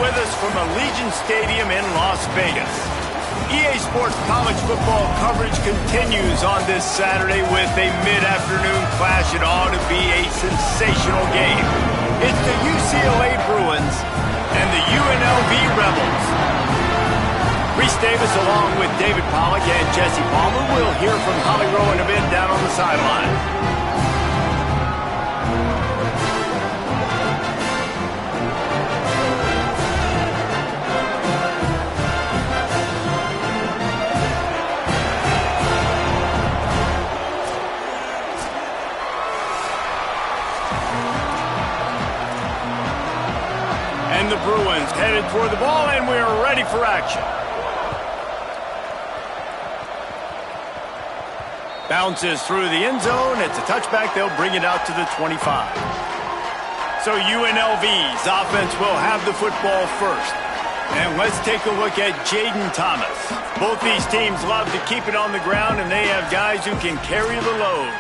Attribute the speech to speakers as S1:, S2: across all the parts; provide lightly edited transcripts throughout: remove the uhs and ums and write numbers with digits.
S1: with us from Allegiant Stadium in Las Vegas. EA Sports college football coverage continues on this Saturday with a mid-afternoon clash. It ought to be a sensational game. It's the UCLA Bruins and the UNLV Rebels. Reese Davis along with David Pollack and Jesse Palmer. We'll hear from Holly Rowe in a bit down on the sideline. And the Bruins headed toward the ball, and we are ready for action. Bounces through the end zone. It's a touchback. They'll bring it out to the 25. So UNLV's offense will have the football first. And let's take a look at Jaden Thomas. Both these teams love to keep it on the ground, and they have guys who can carry the load.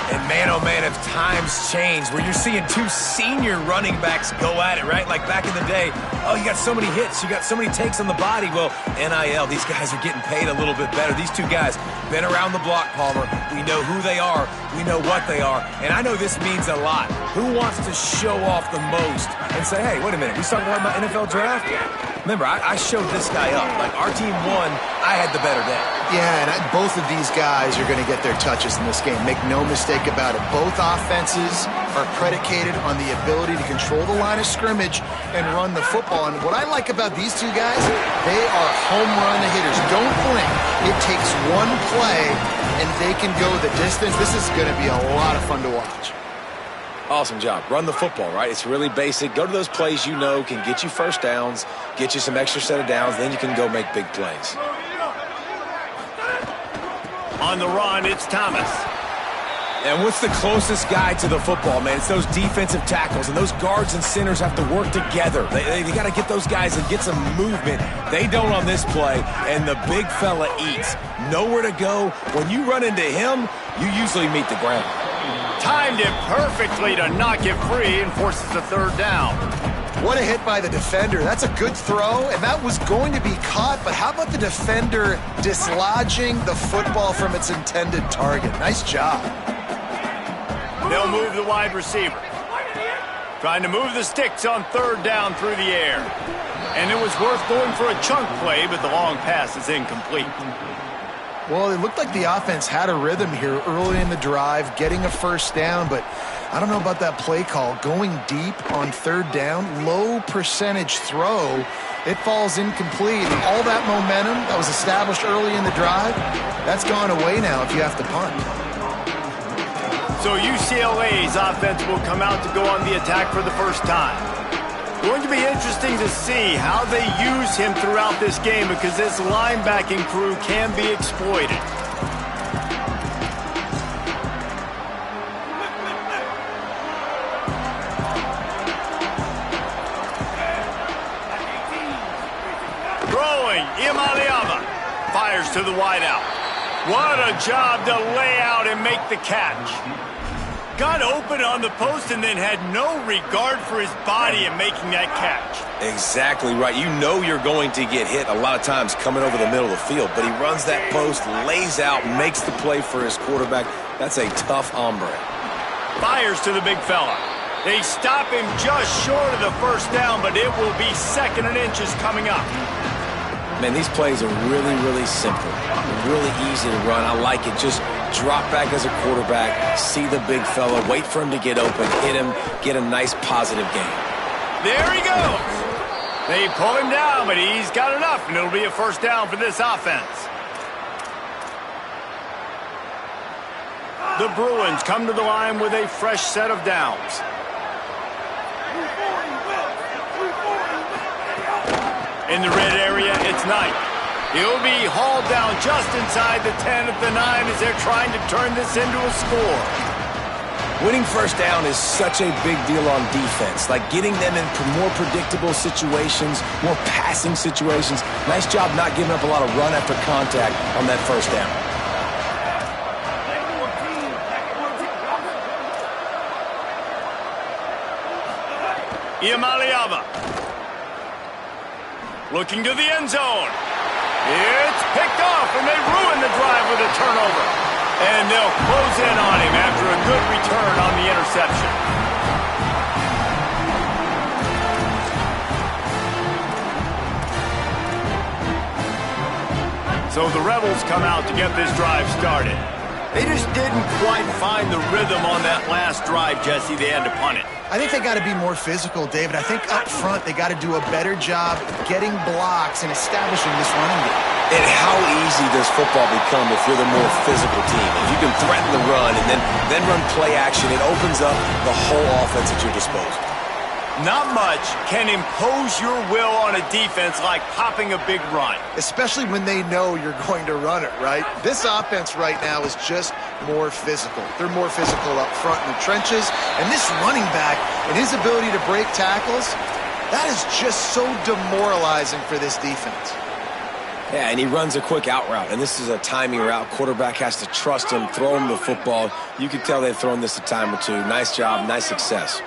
S2: And man, oh man, if times change, where you're seeing two senior running backs go at it, right? Like back in the day, oh, you got so many hits, you got so many takes on the body. Well, NIL, these guys are getting paid a little bit better. These two guys, been around the block, Palmer. We know who they are. We know what they are. And I know this means a lot. Who wants to show off the most and say, hey, wait a minute, we talking about NFL draft? Remember, I showed this guy up. Like, our team won, I had the better day.
S3: Yeah, and both of these guys are going to get their touches in this game. Make no mistake about it. Both offenses are predicated on the ability to control the line of scrimmage and run the football. And what I like about these two guys, they are home run hitters. Don't blink. It takes one play, and they can go the distance. This is going to be a lot of fun to watch.
S2: Awesome job. Run the football, right? It's really basic. Go to those plays you know can get you first downs, get you some extra set of downs, then you can go make big plays.
S1: On the run, it's Thomas.
S2: And what's the closest guy to the football, man? It's those defensive tackles, and those guards and centers have to work together. They got to get those guys and get some movement. They don't on this play, and the big fella eats. Nowhere to go. When you run into him, you usually meet the ground.
S1: Timed it perfectly to knock it free and forces a third down.
S3: What a hit by the defender. That's a good throw, and that was going to be caught, but how about the defender dislodging the football from its intended target? Nice job.
S1: They'll move the wide receiver. Trying to move the sticks on third down through the air. And it was worth going for a chunk play, but the long pass is incomplete.
S3: Well, it looked like the offense had a rhythm here early in the drive, getting a first down, but I don't know about that play call. Going deep on third down, low percentage throw, it falls incomplete. And all that momentum that was established early in the drive, that's gone away now if you have to punt.
S1: So UCLA's offense will come out to go on the attack for the first time. Going to be interesting to see how they use him throughout this game because this linebacking crew can be exploited. Throwing, Imaliava fires to the wideout. What a job to lay out and make the catch. Got open on the post and then had no regard for his body in making that catch.
S2: Exactly right. You know you're going to get hit a lot of times coming over the middle of the field, but he runs that post, lays out, makes the play for his quarterback. That's a tough hombre.
S1: Fires to the big fella. They stop him just short of the first down, but it will be second and inches coming up.
S2: Man, these plays are really, really simple. Really easy to run. I like it. Just drop back as a quarterback, see the big fella, wait for him to get open, hit him, get a nice positive gain.
S1: There he goes. They pull him down, but he's got enough, and it'll be a first down for this offense. The Bruins come to the line with a fresh set of downs. In the red area, it's Knight. He'll be hauled down just inside the 10 at the 9 as they're trying to turn this into a score.
S2: Winning first down is such a big deal on defense, like getting them in more predictable situations, more passing situations. Nice job not giving up a lot of run after contact on that first down.
S1: Imaliava. Looking to the end zone. It's picked off, and they ruin the drive with a turnover. And they'll close in on him after a good return on the interception. So the Rebels come out to get this drive started. They just didn't quite find the rhythm on that last drive, Jesse. They had to punt it.
S3: I think they got to be more physical, David. I think up front they got to do a better job getting blocks and establishing this running game.
S2: And how easy does football become if you're the more physical team? If you can threaten the run and then run play action, it opens up the whole offense at your disposal.
S1: Not much can impose your will on a defense like popping a big run.
S3: Especially when they know you're going to run it, right? This offense right now is just more physical. They're more physical up front in the trenches. And this running back and his ability to break tackles, that is just so demoralizing for this defense.
S2: Yeah, and he runs a quick out route, and this is a timing route. Quarterback has to trust him, throw him the football. You can tell they've thrown this a time or two. Nice job, nice success.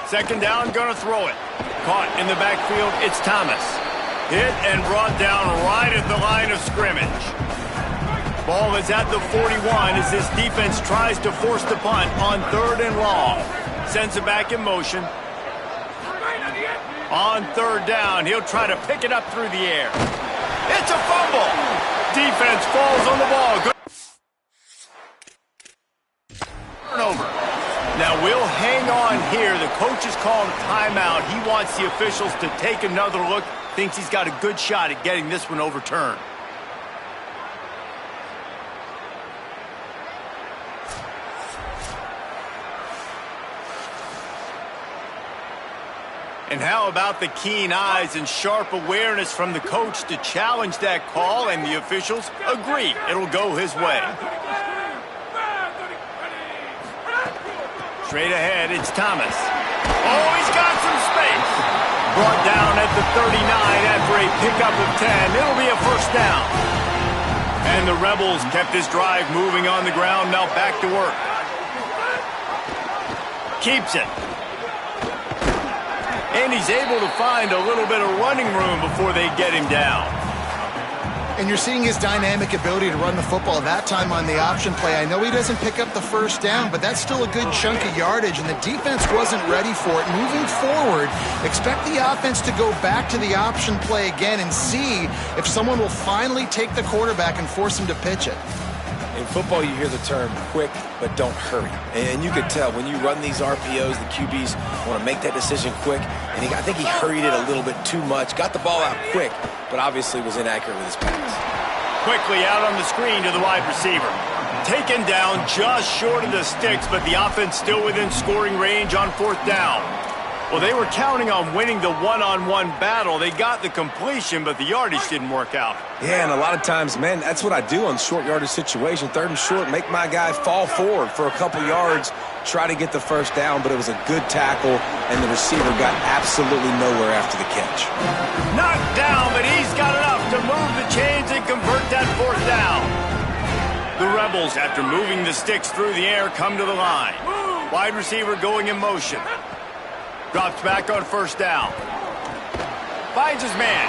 S1: Second down, gonna throw it. Caught in the backfield, it's Thomas. Hit and brought down right at the line of scrimmage. Ball is at the 41 as this defense tries to force the punt on 3rd and long. Sends it back in motion. On 3rd down, he'll try to pick it up through the air. It's a fumble. Defense falls on the ball. Good turnover. Now we'll hang on here. The coach has called a timeout. He wants the officials to take another look. Thinks he's got a good shot at getting this one overturned. And how about the keen eyes and sharp awareness from the coach to challenge that call, and the officials agree it'll go his way. Straight ahead, it's Thomas. Oh, he's got some space. Brought down at the 39 after a pickup of 10. It'll be a first down. And the Rebels kept this drive moving on the ground. Now back to work. Keeps it. And he's able to find a little bit of running room before they get him down.
S3: And you're seeing his dynamic ability to run the football that time on the option play. I know he doesn't pick up the first down, but that's still a good chunk of yardage, and the defense wasn't ready for it. Moving forward, expect the offense to go back to the option play again and see if someone will finally take the quarterback and force him to pitch it.
S2: In football, you hear the term quick, but don't hurry. And you could tell when you run these RPOs, the QBs want to make that decision quick. And I think he hurried it a little bit too much. Got the ball out quick, but obviously was inaccurate with his pass.
S1: Quickly out on the screen to the wide receiver. Taken down just short of the sticks, but the offense still within scoring range on 4th down. Well, they were counting on winning the one-on-one battle. They got the completion, but the yardage didn't work out.
S2: Yeah, and a lot of times, man, that's what I do on short yardage situation. 3rd and short, make my guy fall forward for a couple yards, try to get the first down, but it was a good tackle, and the receiver got absolutely nowhere after the catch.
S1: Knocked down, but he's got enough to move the chains and convert that 4th down. The Rebels, after moving the sticks through the air, come to the line. Wide receiver going in motion. Drops back on 1st down. Finds his man.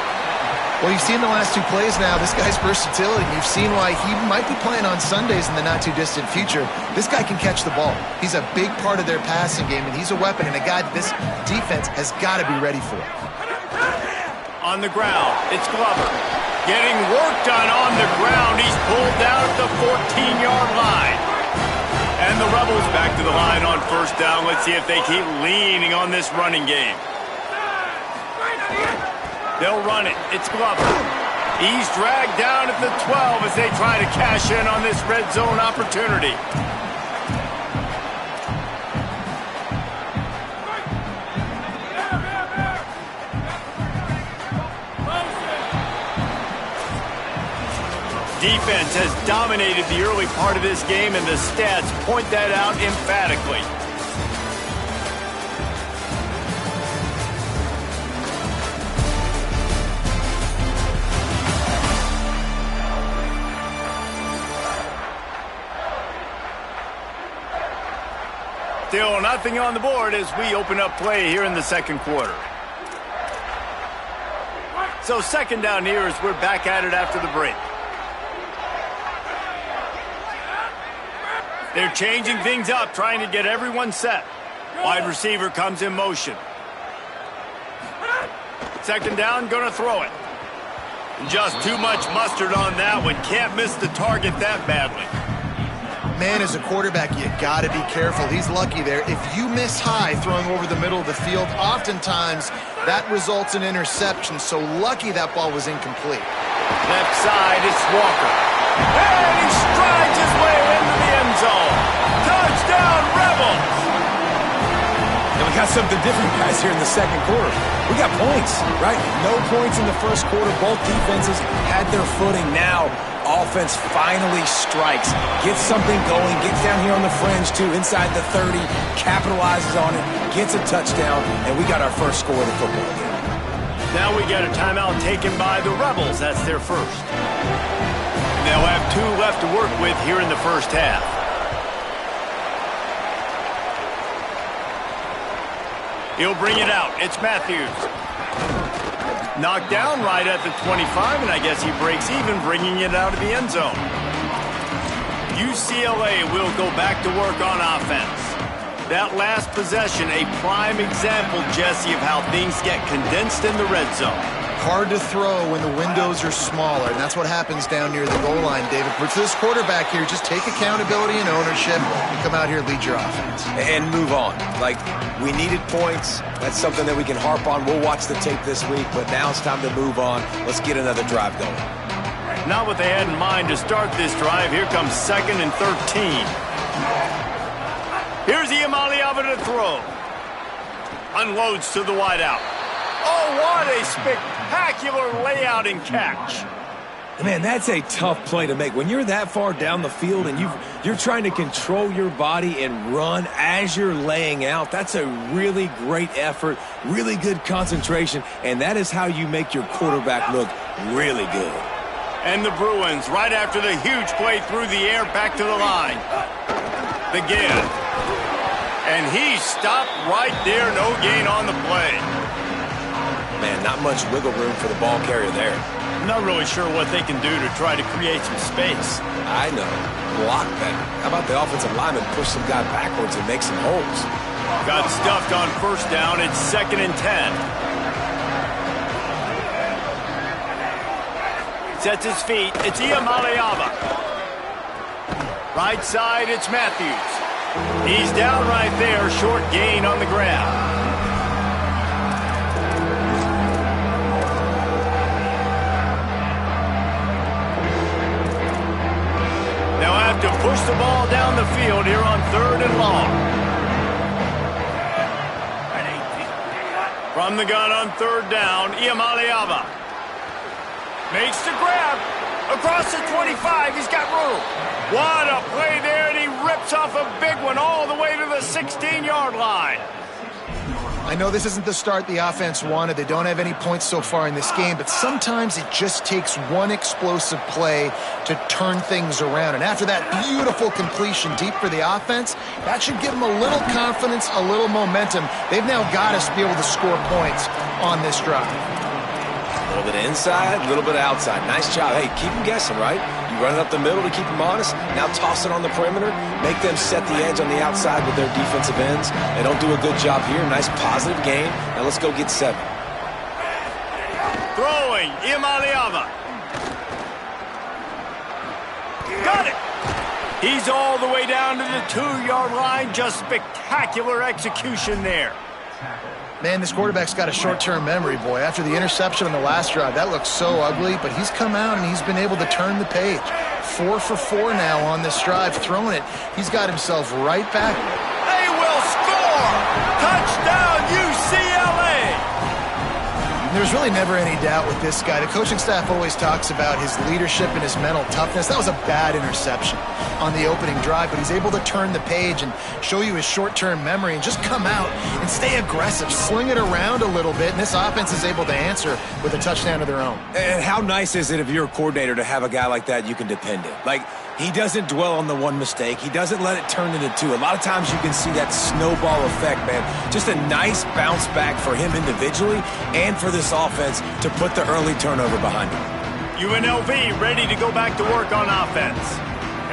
S3: Well, you've seen the last 2 plays now. This guy's versatility. You've seen why he might be playing on Sundays in the not-too-distant future. This guy can catch the ball. He's a big part of their passing game, and he's a weapon, and a guy this defense has got to be ready for.
S1: On the ground, it's Glover. Getting work done on the ground. He's pulled down at the 14-yard line. And the Rebels back to the line on 1st down. Let's see if they keep leaning on this running game. They'll run it. It's Glover. He's dragged down at the 12 as they try to cash in on this red zone opportunity. Defense has dominated the early part of this game, and the stats point that out emphatically. Still nothing on the board as we open up play here in the 2nd quarter. So second down here as we're back at it after the break. They're changing things up, trying to get everyone set. Wide receiver comes in motion. Second down, going to throw it. Just too much mustard on that one. Can't miss the target that badly.
S3: Man, as a quarterback, you got to be careful. He's lucky there. If you miss high throwing over the middle of the field, oftentimes that results in interception. So lucky that ball was incomplete.
S1: Left side, it's Walker. And he strides his way into the end zone. Touchdown, Rebels!
S2: And we got something different, guys, here in the second quarter. We got points, right? No points in the first quarter. Both defenses had their footing. Now, offense finally strikes, gets something going, gets down here on the fringe, too, inside the 30, capitalizes on it, gets a touchdown, and we got our first score of the football game.
S1: Now we got a timeout taken by the Rebels. That's their first. They'll have 2 left to work with here in the first half. He'll bring it out. It's Matthews. Knocked down right at the 25, and I guess he breaks even, bringing it out of the end zone. UCLA will go back to work on offense. That last possession, a prime example, Jesse, of how things get condensed in the red zone.
S3: Hard to throw when the windows are smaller, and that's what happens down near the goal line, David. But for this quarterback here, just take accountability and ownership and come out here and lead your offense.
S2: And move on. Like, we needed points. That's something that we can harp on. We'll watch the tape this week, but now it's time to move on. Let's get another drive going.
S1: Not what they had in mind to start this drive. Here comes 2nd and 13. Here's Iamaleava to throw. Unloads to the wideout. Oh, what a spectacular layout and catch.
S2: Man, that's a tough play to make. When you're that far down the field and you're trying to control your body and run as you're laying out, that's a really great effort, really good concentration, and that is how you make your quarterback look really good.
S1: And the Bruins, right after the huge play through the air, back to the line. The give. And he stopped right there, no gain on the play.
S2: Man, not much wiggle room for the ball carrier there.
S1: I'm not really sure what they can do to try to create some space.
S2: I know. Block better. How about the offensive lineman push some guy backwards and make some holes?
S1: Got stuffed on first down. It's 2nd and 10. Sets his feet. It's Iamaleava. Right side, it's Matthews. He's down right there. Short gain on the grab. They'll have to push the ball down the field here on 3rd and long. From the gun on 3rd down, Iamaleava makes the grab. Across the 25, he's got room. What a play there, and he rips off a big one all the way to the 16-yard line.
S3: I know this isn't the start the offense wanted. They don't have any points so far in this game, but sometimes it just takes one explosive play to turn things around. And after that beautiful completion deep for the offense, that should give them a little confidence, a little momentum. They've now got us to be able to score points on this drive.
S2: A little bit of inside, a little bit of outside. Nice job. Hey, keep them guessing, right? You run it up the middle to keep them honest. Now toss it on the perimeter. Make them set the edge on the outside with their defensive ends. They don't do a good job here. Nice positive game. Now let's go get 7.
S1: Throwing, Iamaleava. Got it. He's all the way down to the 2-yard line. Just spectacular execution there.
S3: Man, this quarterback's got a short-term memory, boy. After the interception on the last drive, that looked so ugly, but he's come out and he's been able to turn the page. 4 for 4 now on this drive, throwing it. He's got himself right back.
S1: They will score! Touchdown, UCLA!
S3: There's really never any doubt with this guy. The coaching staff always talks about his leadership and his mental toughness. That was a bad interception on the opening drive, but he's able to turn the page and show you his short-term memory and just come out and stay aggressive, sling it around a little bit, and this offense is able to answer with a touchdown of their own.
S2: And how nice is it if you're a coordinator to have a guy like that you can depend on? Like, He doesn't dwell on the one mistake. He doesn't let it turn into two. A lot of times you can see that snowball effect, man. Just a nice bounce back for him individually and for this offense to put the early turnover behind him.
S1: UNLV ready to go back to work on offense.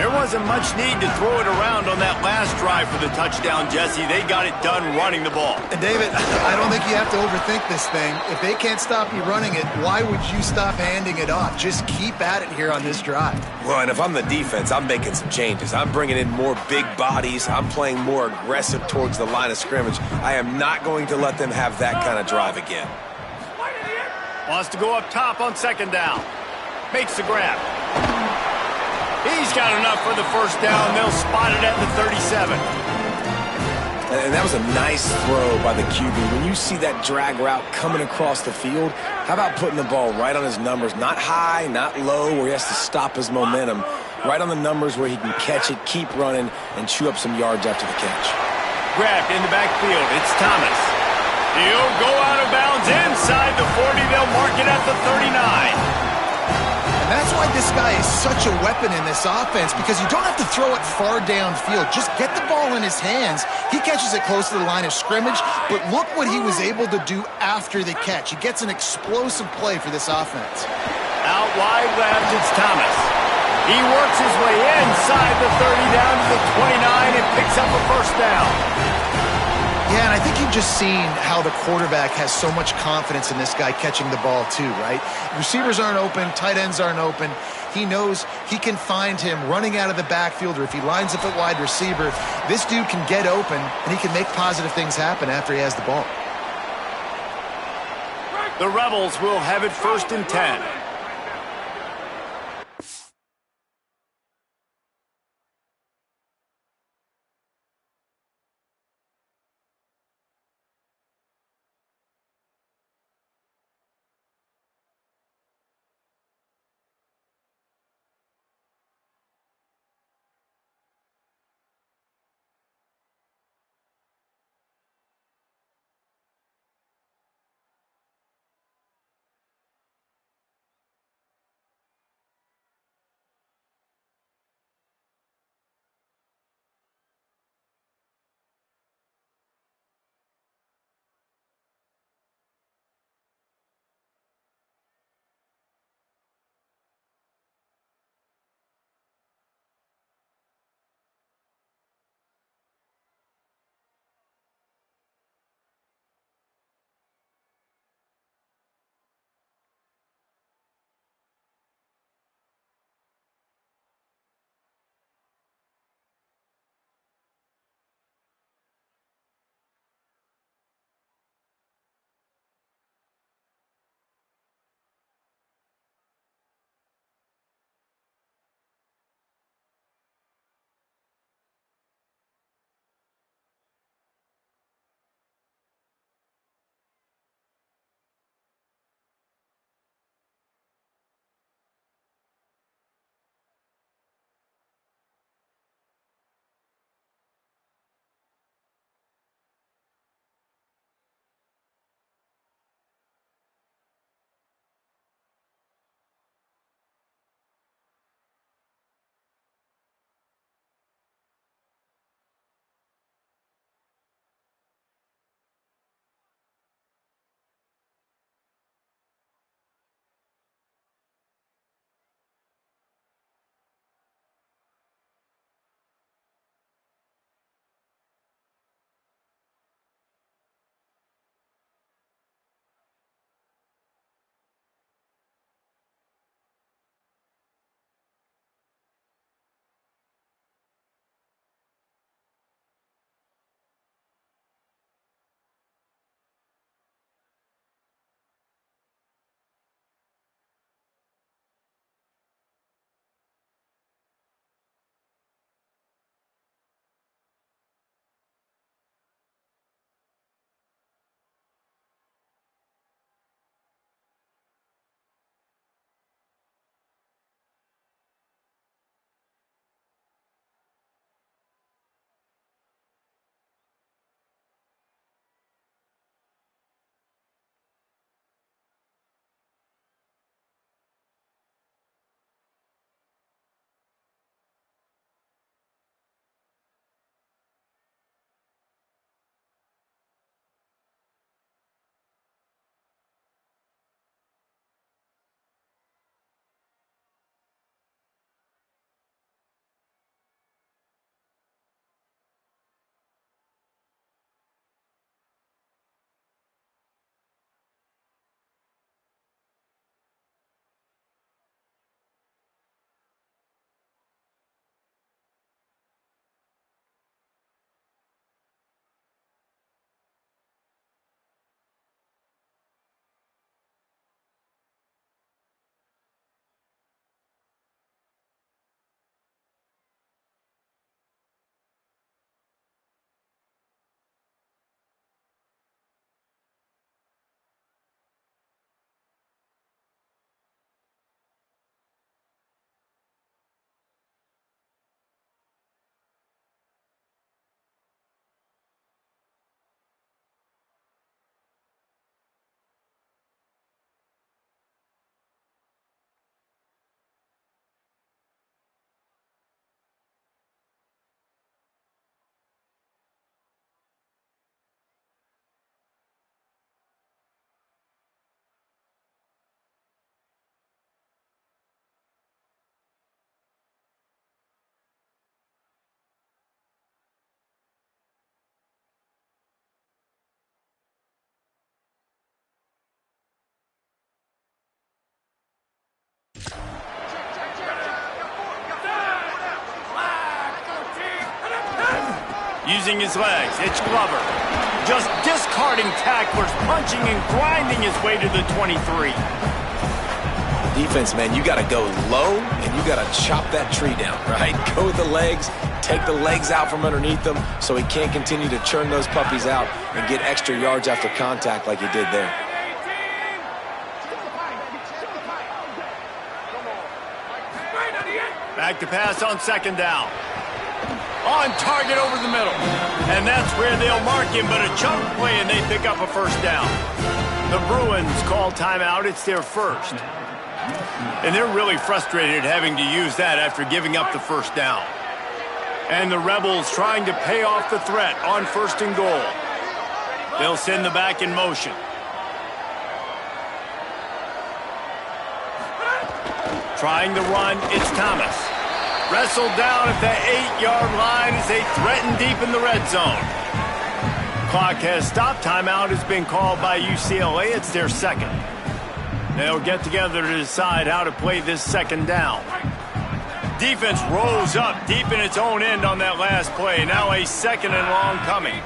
S1: There wasn't much need to throw it around on that last drive for the touchdown, Jesse. They got it done running the ball.
S3: And David, I don't think you have to overthink this thing. If they can't stop you running it, why would you stop handing it off? Just keep at it here on this drive.
S2: Well, and if I'm the defense, I'm making some changes. I'm bringing in more big bodies. I'm playing more aggressive towards the line of scrimmage. I am not going to let them have that kind of drive again.
S1: Wants to go up top on second down. Makes the grab. He's got enough for the first down. They'll spot it at the 37.
S2: And that was a nice throw by the QB. When you see that drag route coming across the field, how about putting the ball right on his numbers? Not high, not low, where he has to stop his momentum. Right on the numbers where he can catch it, keep running, and chew up some yards after the catch.
S1: Grabbed in the backfield. It's Thomas. He'll go out of bounds inside the 40. They'll mark it at the 39.
S3: That's why this guy is such a weapon in this offense, because you don't have to throw it far downfield. Just get the ball in his hands. He catches it close to the line of scrimmage, but look what he was able to do after the catch. He gets an explosive play for this offense.
S1: Out wide left, it's Thomas. He works his way inside the 30 down to the 29 and picks up a first down.
S3: Yeah, and I think you've just seen how the quarterback has so much confidence in this guy catching the ball too, right? Receivers aren't open, tight ends aren't open. He knows he can find him running out of the backfield, or if he lines up at wide receiver, this dude can get open and he can make positive things happen after he has the ball.
S1: The Rebels will have it 1st and 10. Using his legs, it's Glover. Just discarding tacklers, punching and grinding his way to the 23.
S2: Defense, man, you got to go low, and you got to chop that tree down, right? Go with the legs, take the legs out from underneath them so he can't continue to churn those puppies out and get extra yards after contact like he did there.
S1: Back to pass on second down. On target over the middle. And that's where they'll mark him, but a chunk play and they pick up a first down. The Bruins call timeout. It's their first. And they're really frustrated having to use that after giving up the first down. And the Rebels trying to pay off the threat on first and goal. They'll send the back in motion. Trying the run, it's Thomas. Wrestled down at the 8-yard line as they threaten deep in the red zone. Clock has stopped. Timeout has been called by UCLA. It's their second. They'll get together to decide how to play this second down. Defense rose up deep in its own end on that last play. Now a second and long coming.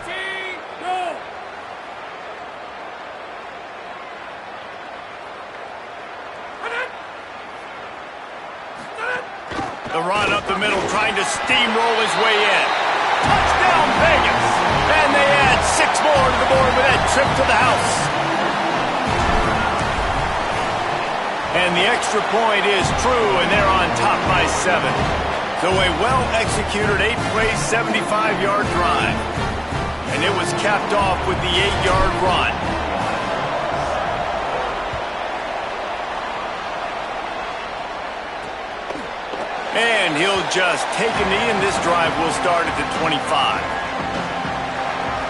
S1: The run up the middle, trying to steamroll his way in. Touchdown, Vegas! And they add 6 more to the board with that trip to the house. And the extra point is true, and they're on top by 7. So a well-executed 8-play, 75-yard drive. And it was capped off with the 8-yard run. And he'll just take a knee, and this drive will start at the 25.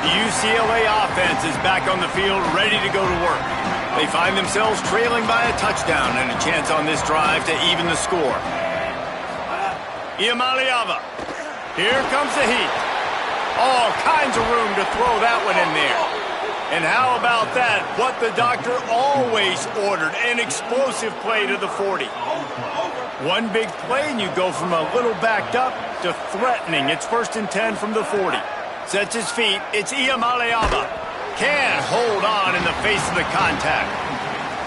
S1: The UCLA offense is back on the field, ready to go to work. They find themselves trailing by a touchdown and a chance on this drive to even the score. Iamaleava. Here comes the heat. All kinds of room to throw that one in there. And how about that? What the doctor always ordered, an explosive play to the 40. One big play, and you go from a little backed up to threatening. It's 1st and 10 from the 40. Sets his feet. It's Iamaleava. Can't hold on in the face of the contact.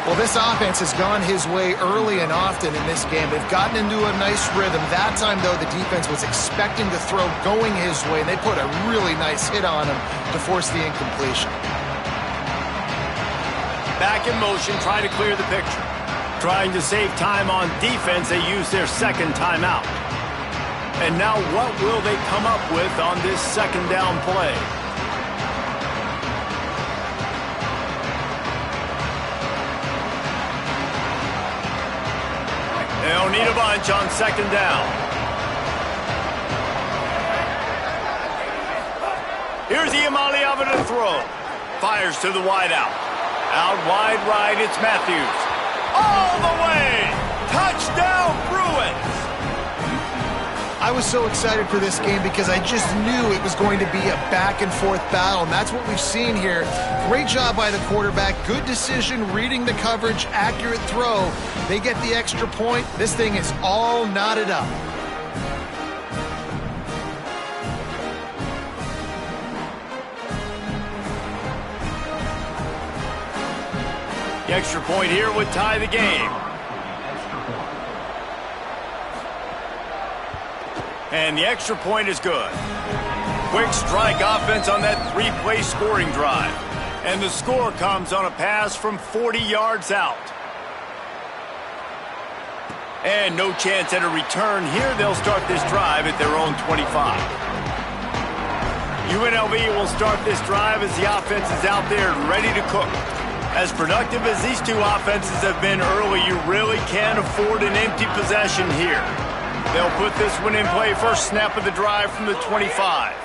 S3: Well, this offense has gone his way early and often in this game. They've gotten into a nice rhythm. That time, though, the defense was expecting the throw going his way, and they put a really nice hit on him to force the incompletion.
S1: Back in motion, try to clear the picture. Trying to save time on defense, they use their second timeout. And now what will they come up with on this second down play? They'll need a bunch on second down. Here's Iamaleava to throw. Fires to the wideout. Out wide right, it's Matthews. All the way! Touchdown, Bruins!
S3: I was so excited for this game because I just knew it was going to be a back-and-forth battle, and that's what we've seen here. Great job by the quarterback. Good decision, reading the coverage, accurate throw. They get the extra point. This thing is all knotted up.
S1: The extra point here would tie the game. And the extra point is good. Quick strike offense on that 3-play scoring drive. And the score comes on a pass from 40 yards out. And no chance at a return here. They'll start this drive at their own 25. UNLV will start this drive as the offense is out there ready to cook. As productive as these two offenses have been early, you really can't afford an empty possession here. They'll put this one in play first snap of the drive from the 25.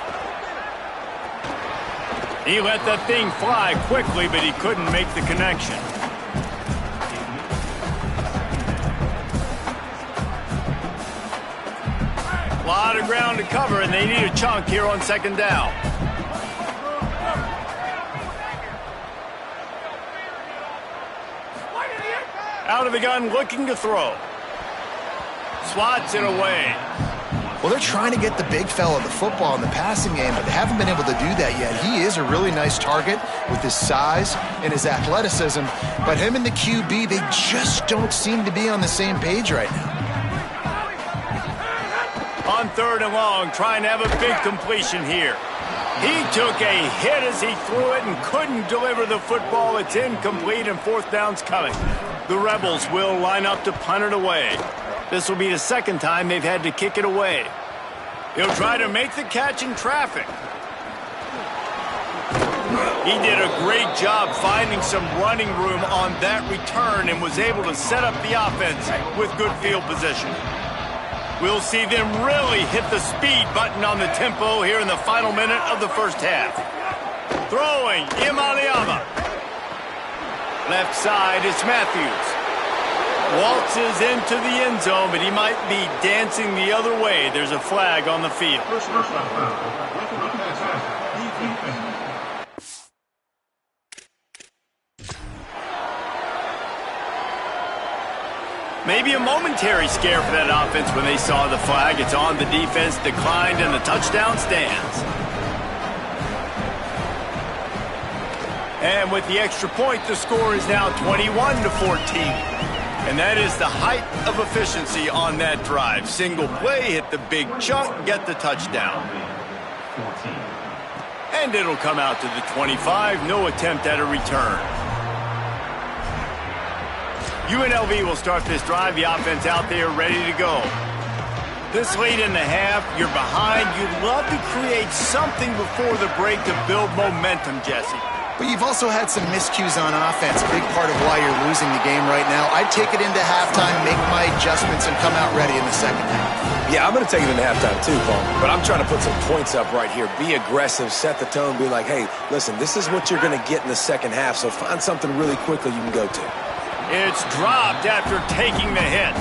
S1: He let that thing fly quickly, but he couldn't make the connection. A lot of ground to cover, and they need a chunk here on second down. Out of the gun, looking to throw. Swats it away.
S3: Well, they're trying to get the big fella the football in the passing game, but they haven't been able to do that yet. He is a really nice target with his size and his athleticism, but him and the QB, they just don't seem to be on the same page right now.
S1: On 3rd and long, trying to have a big completion here. He took a hit as he threw it and couldn't deliver the football. It's incomplete and 4th down's coming. The Rebels will line up to punt it away. This will be the 2nd time they've had to kick it away. He'll try to make the catch in traffic. He did a great job finding some running room on that return and was able to set up the offense with good field position. We'll see them really hit the speed button on the tempo here in the final minute of the 1st half. Throwing, Imaliama. Left side, it's Matthews. Waltzes into the end zone, but he might be dancing the other way. There's a flag on the field. Maybe a momentary scare for that offense when they saw the flag. It's on, the defense declined, and the touchdown stands. And with the extra point, the score is now 21-14. And that is the height of efficiency on that drive. Single play, hit the big chunk, get the touchdown. And it'll come out to the 25, no attempt at a return. UNLV will start this drive, the offense out there ready to go. This late in the half, you're behind. You'd love to create something before the break to build momentum, Jesse.
S3: But you've also had some miscues on offense, a big part of why you're losing the game right now. I'd take it into halftime, make my adjustments, and come out ready in the 2nd half.
S2: Yeah, I'm going to take it into halftime too, Paul. But I'm trying to put some points up right here. Be aggressive, set the tone, be like, hey, listen, this is what you're going to get in the 2nd half, so find something really quickly you can go to.
S1: It's dropped after taking the hit.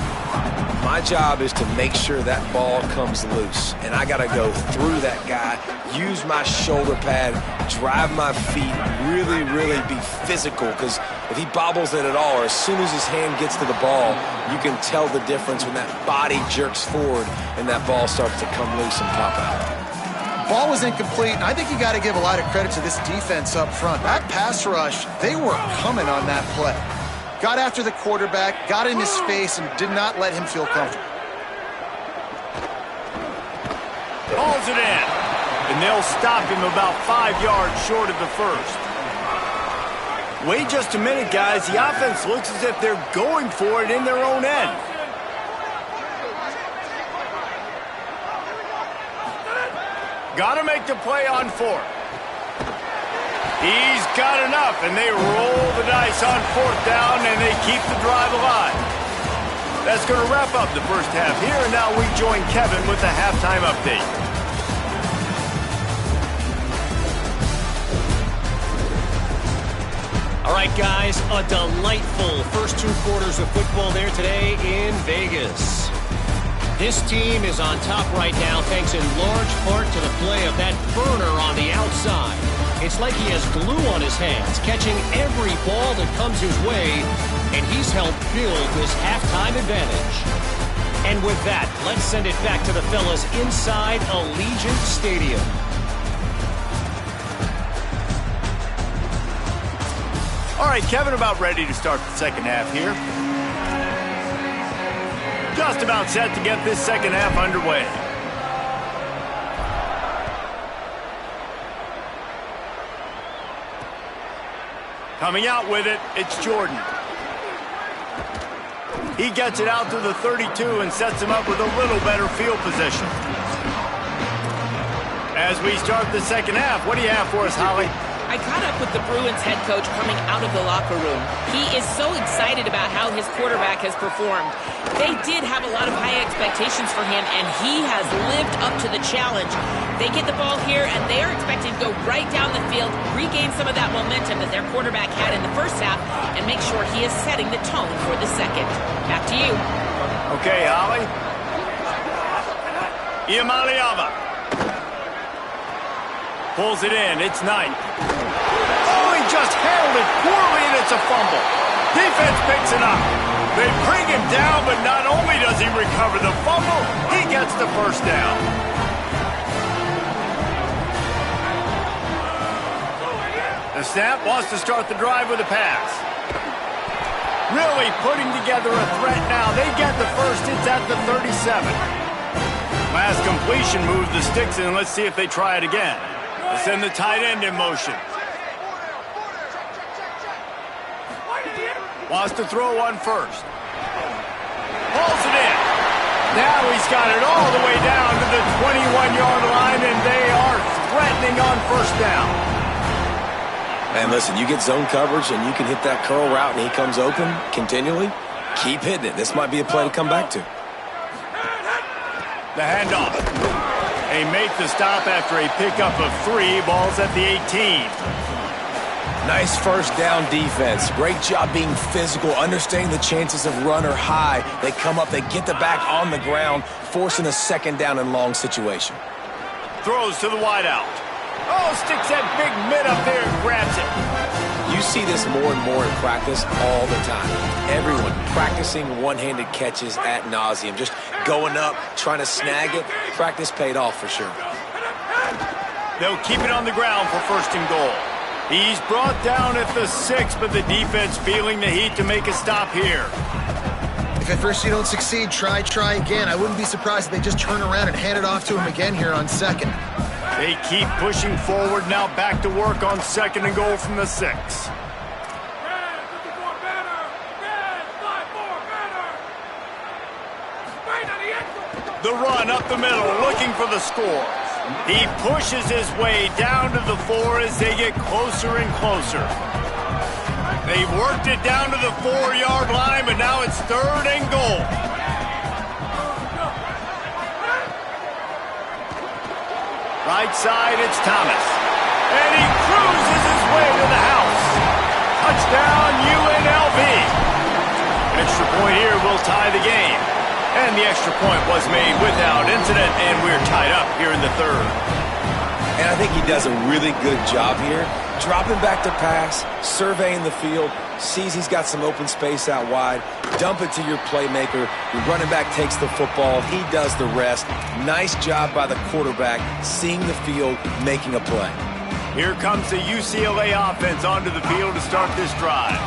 S2: My job is to make sure that ball comes loose, and I got to go through that guy, use my shoulder pad, drive my feet, really, really be physical, because if he bobbles it at all, or as soon as his hand gets to the ball, you can tell the difference when that body jerks forward and that ball starts to come loose and pop out.
S3: Ball was incomplete, and I think you got to give a lot of credit to this defense up front. That pass rush, they were coming on that play. Got after the quarterback, got in his face, and did not let him feel comfortable.
S1: Pulls it in, and they'll stop him about 5 yards short of the 1st. Wait just a minute, guys. The offense looks as if they're going for it in their own end. Got to make the play on 4th. He's got enough, and they roll the dice on 4th down, and they keep the drive alive. That's going to wrap up the 1st half here, and now we join Kevin with the halftime update.
S4: All right, guys, a delightful first 2 quarters of football there today in Vegas. This team is on top right now thanks in large part to the play of that burner on the outside. It's like he has glue on his hands, catching every ball that comes his way, and he's helped build this halftime advantage. And with that, let's send it back to the fellas inside Allegiant Stadium.
S1: All right, Kevin, about ready to start the 2nd half here. Just about set to get this 2nd half underway. Coming out with it, it's Jordan. He gets it out to the 32 and sets him up with a little better field position. As we start the 2nd half, what do you have for us, Holly?
S5: I caught up with the Bruins head coach coming out of the locker room. He is so excited about how his quarterback has performed. They did have a lot of high expectations for him, and he has lived up to the challenge. They get the ball here, and they are expected to go right down the field, regain some of that momentum that their quarterback had in the 1st half, and make sure he is setting the tone for the 2nd. Back to you.
S1: Okay, Holly. Imaliama pulls it in. It's Knight. Oh, he just handled it poorly, and it's a fumble. Defense picks it up. They bring him down, but not only does he recover the fumble, he gets the first down. The snap wants to start the drive with a pass. Really putting together a threat now. They get the first. It's at the 37. Last completion moves the sticks in. Let's see if they try it again. They send the tight end in motion. Wants to throw one first. Pulls it in. Now he's got it all the way down to the 21-yard line, and they are threatening on first down.
S2: Man, listen, you get zone coverage and you can hit that curl route and he comes open continually. Keep hitting it. This might be a play to come back to.
S1: The handoff. They make the stop after a pickup of 3. Ball's at the 18.
S2: Nice first down defense. Great job being physical, understanding the chances of run are high. They come up, they get the back on the ground, forcing a second down and long situation.
S1: Throws to the wideout. Oh, sticks that big mid up there and grabs it.
S2: You see this more and more in practice all the time. Everyone practicing one-handed catches ad nauseum, just going up, trying to snag it. Practice paid off for sure.
S1: They'll keep it on the ground for first and goal. He's brought down at the 6, but the defense feeling the heat to make a stop here.
S3: If at first you don't succeed, try again. I wouldn't be surprised if they just turn around and hand it off to him again here on second.
S1: They keep pushing forward, now back to work on second and goal from the 6. The run up the middle, looking for the score. He pushes his way down to the 4 as they get closer and closer. They've worked it down to the 4-yard line, but now it's third and goal. Right side, it's Thomas. And he cruises his way to the house. Touchdown, UNLV. Extra point here will tie the game. And the extra point was made without incident, and we're tied up here in the third.
S2: And I think he does a really good job here. Dropping back to pass, surveying the field, sees he's got some open space out wide, dump it to your playmaker. Your running back takes the football. He does the rest. Nice job by the quarterback, seeing the field, making a play.
S1: Here comes the UCLA offense onto the field to start this drive.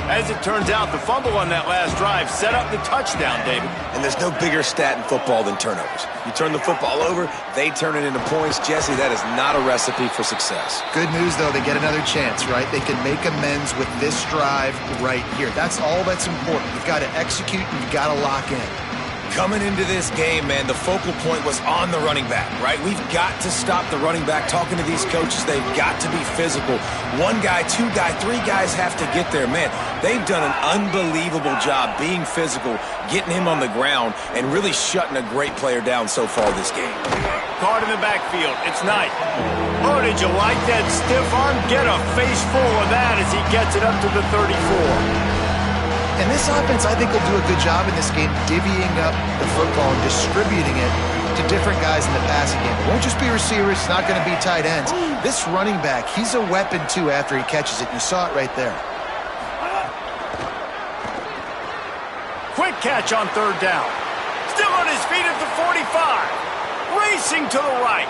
S1: As it turns out, the fumble on that last drive set up the touchdown, David.
S2: And there's no bigger stat in football than turnovers. You turn the football over, they turn it into points. Jesse, that is not a recipe for success.
S3: Good news, though, they get another chance, right? They can make amends with this drive right here. That's all that's important. You've got to execute and you've got to lock in.
S2: Coming into this game, man, the focal point was on the running back, right? We've got to stop the running back. Talking to these coaches, they've got to be physical. 1 guy, 2 guy, 3 guys have to get there. Man, they've done an unbelievable job being physical, getting him on the ground, and really shutting a great player down so far this game.
S1: Caught in the backfield. It's Knight. Oh, did you like that stiff arm? Get a face full of that as he gets it up to the 34.
S3: And this offense, I think, will do a good job in this game divvying up the football and distributing it to different guys in the passing game. It won't just be receivers. It's not going to be tight ends. This running back, he's a weapon, too, after he catches it. You saw it right there.
S1: Quick catch on third down. Still on his feet at the 45. Racing to the right.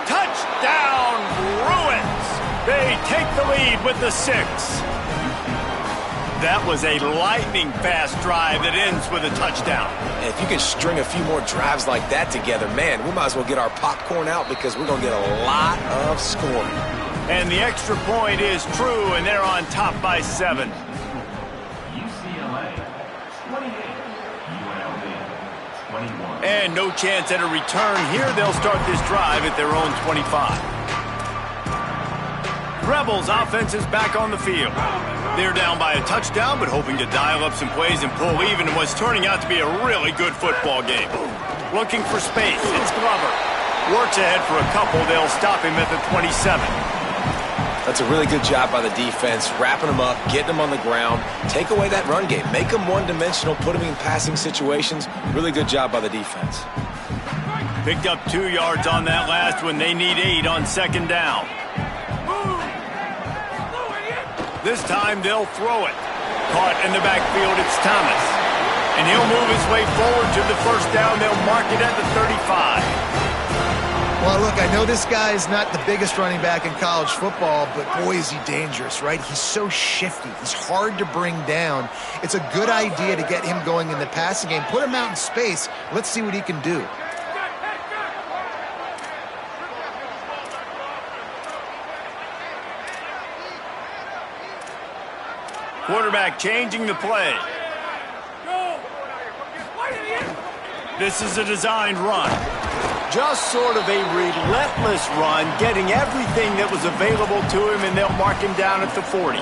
S1: Touchdown, Bruins. They take the lead with the 6. That was a lightning-fast drive that ends with a touchdown.
S2: And if you can string a few more drives like that together, man, we might as well get our popcorn out because we're going to get a lot of scoring.
S1: And the extra point is true, and they're on top by 7.
S6: UCLA, 28. UNLV, 21.
S1: And no chance at a return here. They'll start this drive at their own 25. Rebels offense is back on the field. They're down by a touchdown, but hoping to dial up some plays and pull even in what's turning out to be a really good football game. Looking for space. It's Glover. Works ahead for a couple. They'll stop him at the 27.
S2: That's a really good job by the defense, wrapping them up, getting them on the ground, take away that run game, make them one-dimensional, put them in passing situations. Really good job by the defense.
S1: Picked up 2 yards on that last one. They need 8 on second down. This time they'll throw it. Caught in the backfield, it's Thomas. And he'll move his way forward to the first down. They'll mark it at the 35.
S3: Well, look, I know this guy is not the biggest running back in college football, but boy, is he dangerous, right? He's so shifty. He's hard to bring down. It's a good idea to get him going in the passing game. Put him out in space. Let's see what he can do.
S1: Quarterback changing the play. This is a designed run. Just sort of a relentless run, getting everything that was available to him, and they'll mark him down at the 40.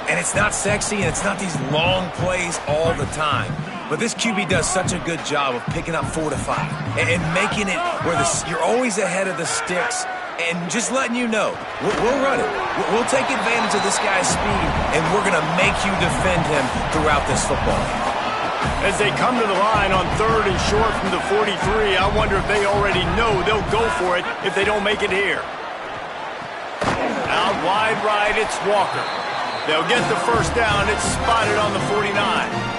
S2: And it's not sexy, and it's not these long plays all the time. But this QB does such a good job of picking up 4 to 5 and making it where you're always ahead of the sticks and just letting you know, we'll run it. We'll take advantage of this guy's speed, and we're going to make you defend him throughout this football game.
S1: As they come to the line on 3rd and short from the 43, I wonder if they already know they'll go for it if they don't make it here. Out wide right, it's Walker. They'll get the first down. It's spotted on the 49.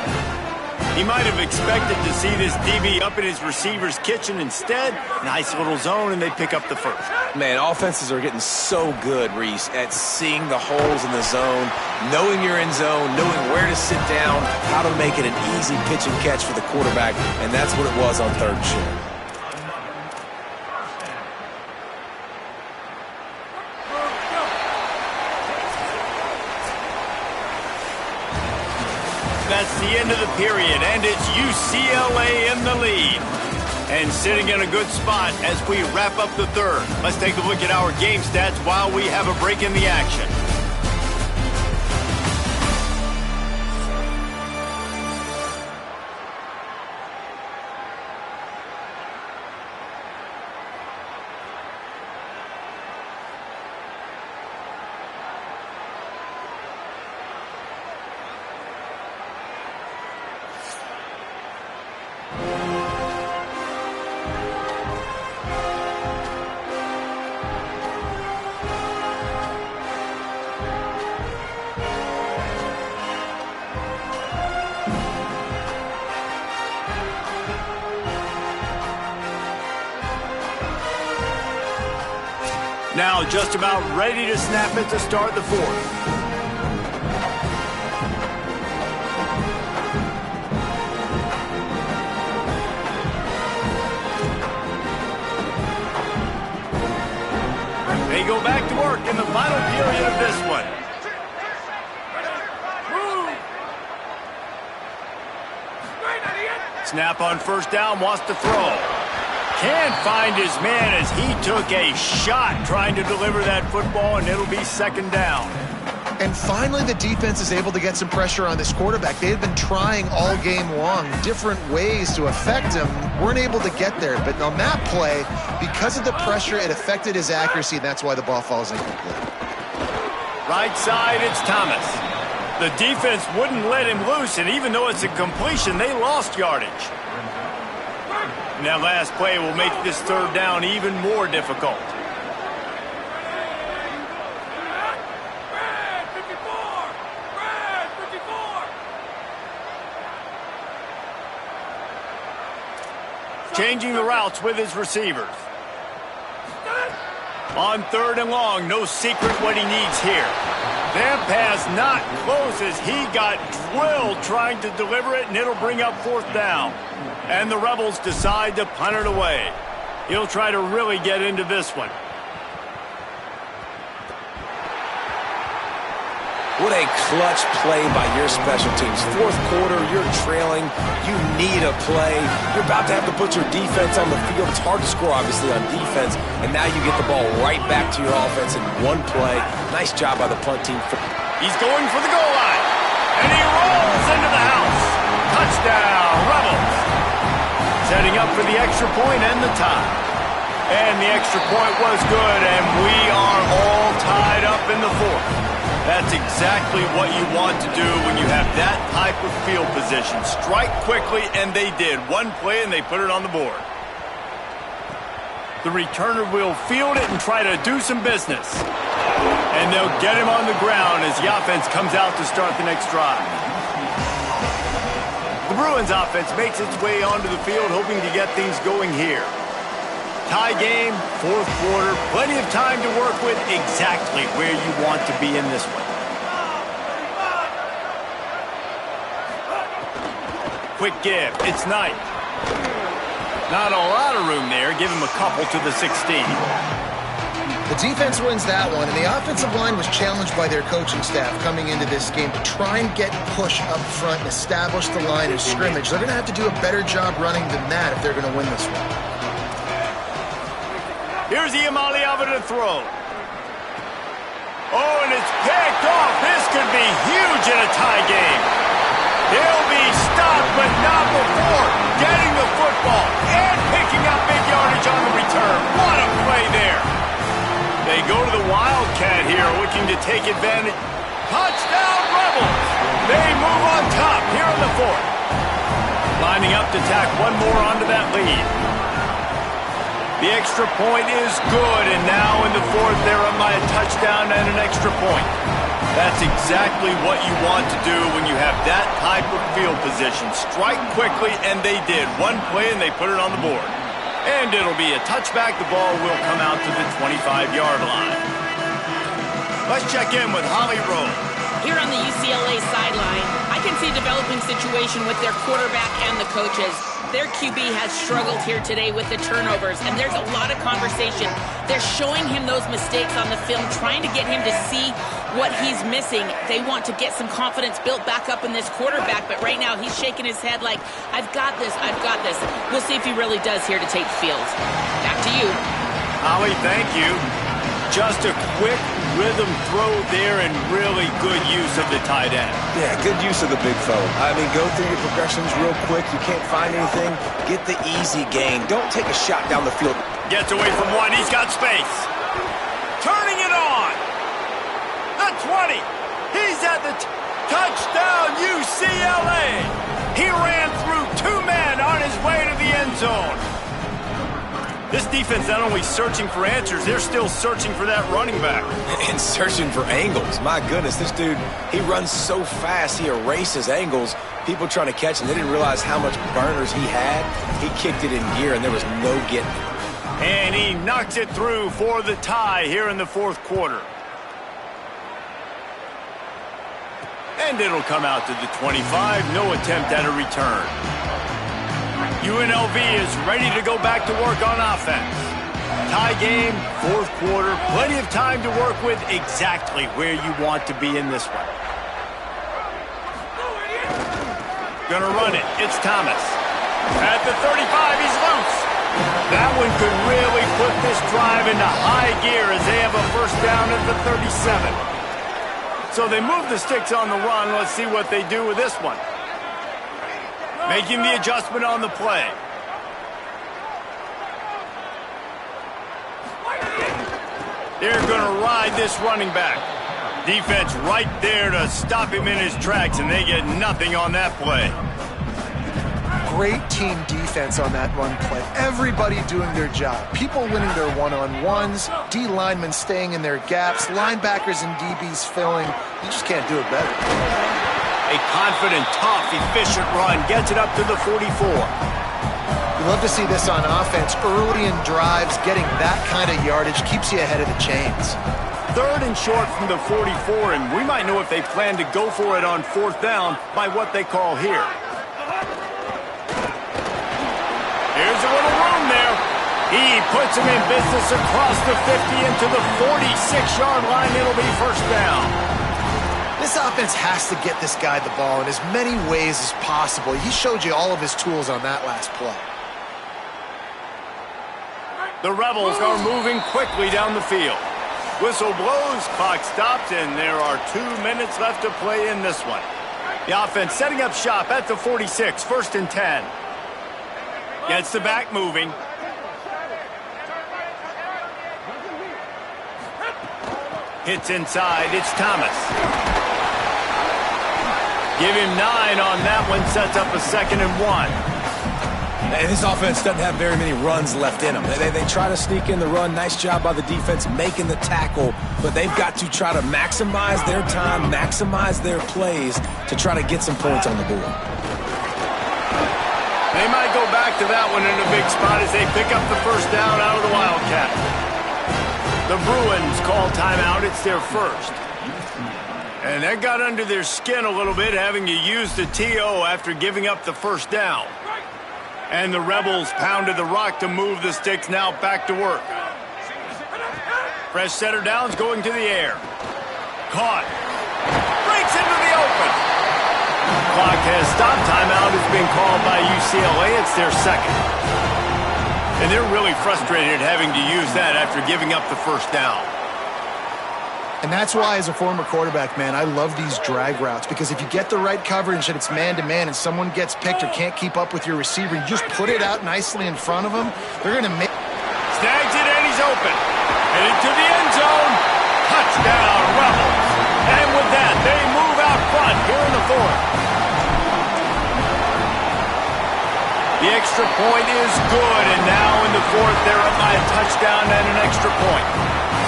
S1: He might have expected to see this DB up in his receiver's kitchen. Instead, nice little zone, and they pick up the first.
S2: Man, offenses are getting so good, Reese, at seeing the holes in the zone, knowing you're in zone, knowing where to sit down, how to make it an easy pitch and catch for the quarterback, and that's what it was on 3rd and short.
S1: That's the end of the period, and it's UCLA in the lead. And sitting in a good spot as we wrap up the 3rd. Let's take a look at our game stats while we have a break in the action. Now just about ready to snap it to start the 4th. They go back to work in the final period of this one. Snap on first down, wants to throw. Can't find his man as he took a shot trying to deliver that football, and it'll be 2nd down.
S3: And finally, the defense is able to get some pressure on this quarterback. They had been trying all game long, different ways to affect him. Weren't able to get there. But on that play, because of the pressure, it affected his accuracy, and that's why the ball falls incomplete.
S1: Right side, it's Thomas. The defense wouldn't let him loose, and even though it's a completion, they lost yardage. And that last play will make this 3rd down even more difficult. Changing the routes with his receivers. On 3rd and long, no secret what he needs here. That pass not close as he got drilled trying to deliver it, and it'll bring up 4th down. And the Rebels decide to punt it away. He'll try to really get into this one.
S2: What a clutch play by your special teams. 4th quarter, you're trailing. You need a play. You're about to have to put your defense on the field. It's hard to score, obviously, on defense. And now you get the ball right back to your offense in one play. Nice job by the punt team.
S1: He's going for the goal line. And he rolls into the house. Touchdown, Rebels. Setting up for the extra point and the tie. And the extra point was good, and we are all tied up in the 4th. That's exactly what you want to do when you have that type of field position. Strike quickly, and they did. One play, and they put it on the board. The returner will field it and try to do some business. And they'll get him on the ground as the offense comes out to start the next drive. The Bruins offense makes its way onto the field, hoping to get things going here. Tie game, fourth quarter, plenty of time to work with, exactly where you want to be in this one. Quick give, it's Knight. Not a lot of room there, give him a couple to the 16.
S3: The defense wins that one, and the offensive line was challenged by their coaching staff coming into this game to try and get push up front and establish the line of scrimmage. They're going to have to do a better job running than that if they're going to win this one.
S1: Here's Iamaleava to throw. Oh, and it's picked off. This could be huge in a tie game. They'll be stopped, but not before getting the football and picking up big yardage on the return. What a play there. They go to the Wildcat here, looking to take advantage. Touchdown, Rebels! They move on top here in the fourth. Lining up to tack one more onto that lead. The extra point is good, and now in the fourth, they're up by a touchdown and an extra point. That's exactly what you want to do when you have that type of field position. Strike quickly, and they did. One play, and they put it on the board. And it'll be a touchback. The ball will come out to the 25-yard line. Let's check in with Holly Rowe.
S5: Here on the UCLA sideline, I can see a developing situation with their quarterback and the coaches. Their QB has struggled here today with the turnovers, and there's a lot of conversation. They're showing him those mistakes on the film, trying to get him to see what he's missing. They want to get some confidence built back up in this quarterback, but right now he's shaking his head like, I've got this, I've got this. We'll see if he really does here to take the field. Back to you.
S1: Holly, thank you. Just a quick rhythm throw there and really good use of the tight end.
S2: Yeah, good use of the big fella. I mean, go through your progressions real quick. You can't find anything. Get the easy gain. Don't take a shot down the field.
S1: Gets away from one. He's got space. Turning it on. The 20. He's at the touchdown, UCLA. He ran through two men on his way to the end zone. This defense not only searching for answers, they're still searching for that running back.
S2: And searching for angles. My goodness, this dude, he runs so fast, he erases angles. People trying to catch him, they didn't realize how much burners he had. He kicked it in gear, and there was no getting it.
S1: And he knocks it through for the tie here in the fourth quarter. And it'll come out to the 25. No attempt at a return. UNLV is ready to go back to work on offense. Tie game, fourth quarter, plenty of time to work with, exactly where you want to be in this one. Gonna run it, it's Thomas. At the 35, he's loose. That one could really put this drive into high gear as they have a first down at the 37. So they move the sticks on the run. Let's see what they do with this one. Making the adjustment on the play. They're going to ride this running back. Defense right there to stop him in his tracks, and they get nothing on that play.
S3: Great team defense on that run play. Everybody doing their job. People winning their one-on-ones, D linemen staying in their gaps, linebackers and DBs filling. You just can't do it better.
S1: A confident, tough, efficient run gets it up to the 44.
S3: You love to see this on offense. Early in drives, getting that kind of yardage keeps you ahead of the chains.
S1: Third and short from the 44, and we might know if they plan to go for it on fourth down by what they call here. Here's a little room there. He puts him in business across the 50 into the 46-yard line. It'll be first down.
S3: This offense has to get this guy the ball in as many ways as possible. He showed you all of his tools on that last play.
S1: The Rebels are moving quickly down the field. Whistle blows, clock stops, and there are 2 minutes left to play in this one. The offense setting up shop at the 46, first and 10. Gets the back moving. Hits inside, it's Thomas. Give him 9 on that one, sets up a 2nd and 1.
S2: And this offense doesn't have very many runs left in them. They try to sneak in the run. Nice job by the defense making the tackle, but they've got to try to maximize their time, maximize their plays to try to get some points on the board.
S1: They might go back to that one in a big spot as they pick up the first down out of the Wildcat. The Bruins call timeout. It's their first. And that got under their skin a little bit, having to use the TO after giving up the first down. And the Rebels pounded the rock to move the sticks, now back to work. Fresh setter downs going to the air. Caught. Breaks into the open. Clock has stopped. Timeout has been called by UCLA. It's their second. And they're really frustrated having to use that after giving up the first down.
S3: And that's why, as a former quarterback, man, I love these drag routes, because if you get the right coverage and it's man-to-man and someone gets picked or can't keep up with your receiver, you just put it out nicely in front of them. They're going to make...
S1: Snags it, and he's open. Headed to the end zone. Touchdown, Rebels. And with that, they move out front here in the fourth. The extra point is good, and now in the fourth, they're up by a touchdown and an extra point.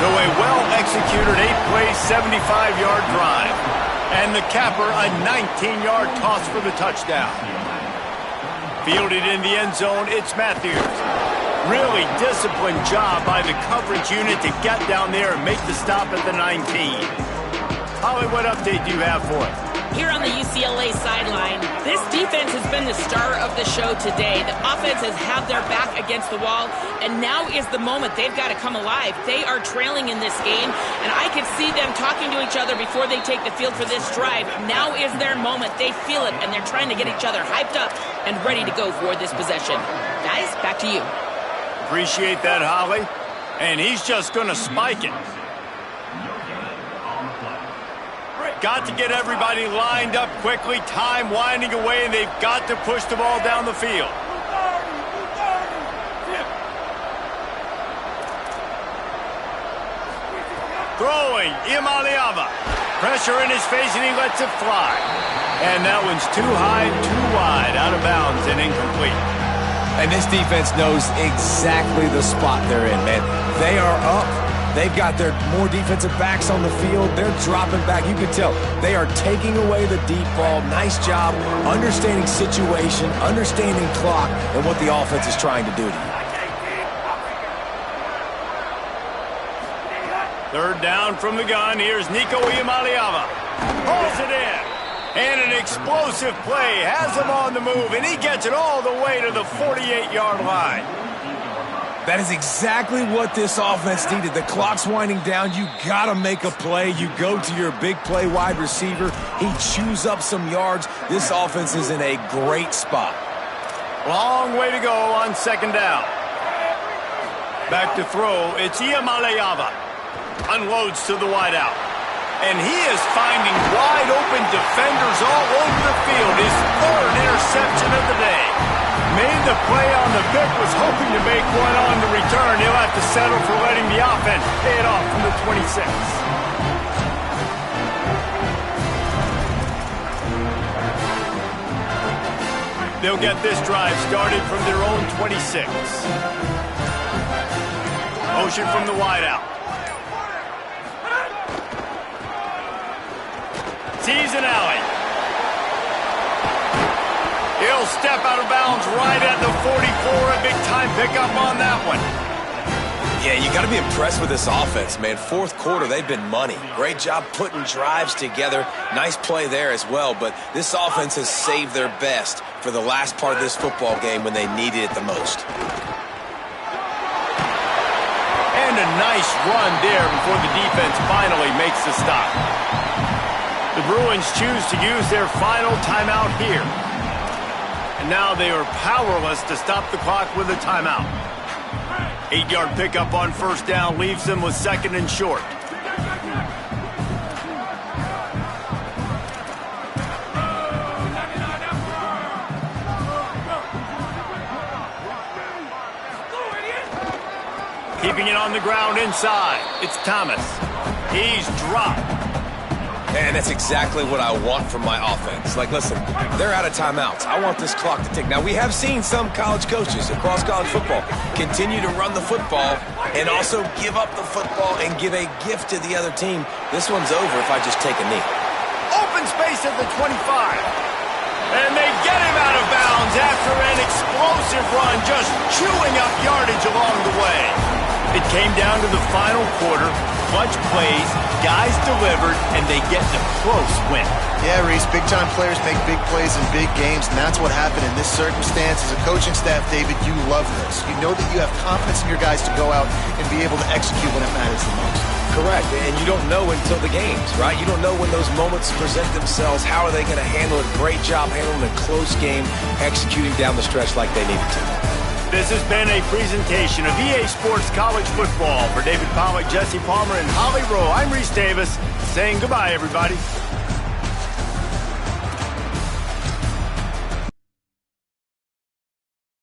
S1: So a well-executed 8-play, 75-yard drive. And the capper, a 19-yard toss for the touchdown. Fielded in the end zone, it's Matthews. Really disciplined job by the coverage unit to get down there and make the stop at the 19. Holly, what update do you have for us?
S5: Here on the UCLA sideline, this defense has been the star of the show today. The offense has had their back against the wall, and now is the moment they've got to come alive. They are trailing in this game, and I can see them talking to each other before they take the field for this drive. Now is their moment. They feel it, and they're trying to get each other hyped up and ready to go for this possession. Guys, back to you.
S1: Appreciate that, Holly. And he's just going to spike it. Got to get everybody lined up quickly, time winding away, and they've got to push the ball down the field. Throwing, Imaliava. Pressure in his face, and he lets it fly. And that one's too high, too wide, out of bounds, and incomplete.
S2: And this defense knows exactly the spot they're in, man. They are up. They've got their more defensive backs on the field. They're dropping back. You can tell they are taking away the deep ball. Nice job understanding situation, understanding clock, and what the offense is trying to do to you.
S1: Third down from the gun. Here's Nico Iamaleava. Pulls it in. And an explosive play has him on the move, and he gets it all the way to the 48-yard line.
S2: That is exactly what this offense needed. The clock's winding down. You got to make a play. You go to your big play wide receiver. He chews up some yards. This offense is in a great spot.
S1: Long way to go on second down. Back to throw. It's Iamaleava. Unloads to the wideout. And he is finding wide-open defenders all over the field. His third interception of the day. Made the play on the pick, was hoping to make one on the return. He'll have to settle for letting the offense pay it off from the 26. They'll get this drive started from their own 26. Motion from the wideout. Sees an alley. He'll step out of bounds right at the 44. A big-time pickup on that one.
S2: Yeah, you got to be impressed with this offense, man. Fourth quarter, they've been money. Great job putting drives together. Nice play there as well, but this offense has saved their best for the last part of this football game when they needed it the most.
S1: And a nice run there before the defense finally makes the stop. The Bruins choose to use their final timeout here. And now they are powerless to stop the clock with a timeout. 8-yard pickup on first down leaves them with second and short. Keeping it on the ground inside. It's Thomas. He's dropped.
S2: And that's exactly what I want from my offense. Like, listen, they're out of timeouts. I want this clock to tick. Now, we have seen some college coaches across college football continue to run the football and also give up the football and give a gift to the other team. This one's over if I just take a knee.
S1: Open space at the 25. And they get him out of bounds after an explosive run, just chewing up yardage along the way. It came down to the final quarter, clutch plays, guys delivered, and they get a close win.
S3: Yeah, Reese, big-time players make big plays in big games, and that's what happened in this circumstance. As a coaching staff, David, you love this. You know that you have confidence in your guys to go out and be able to execute when it matters the most.
S2: Correct, and you don't know until the games, right? You don't know when those moments present themselves. How are they going to handle it? Great job handling a close game, executing down the stretch like they needed to.
S1: This has been a presentation of EA Sports College Football. For David Pollack, Jesse Palmer, and Holly Rowe, I'm Reese Davis, saying goodbye, everybody.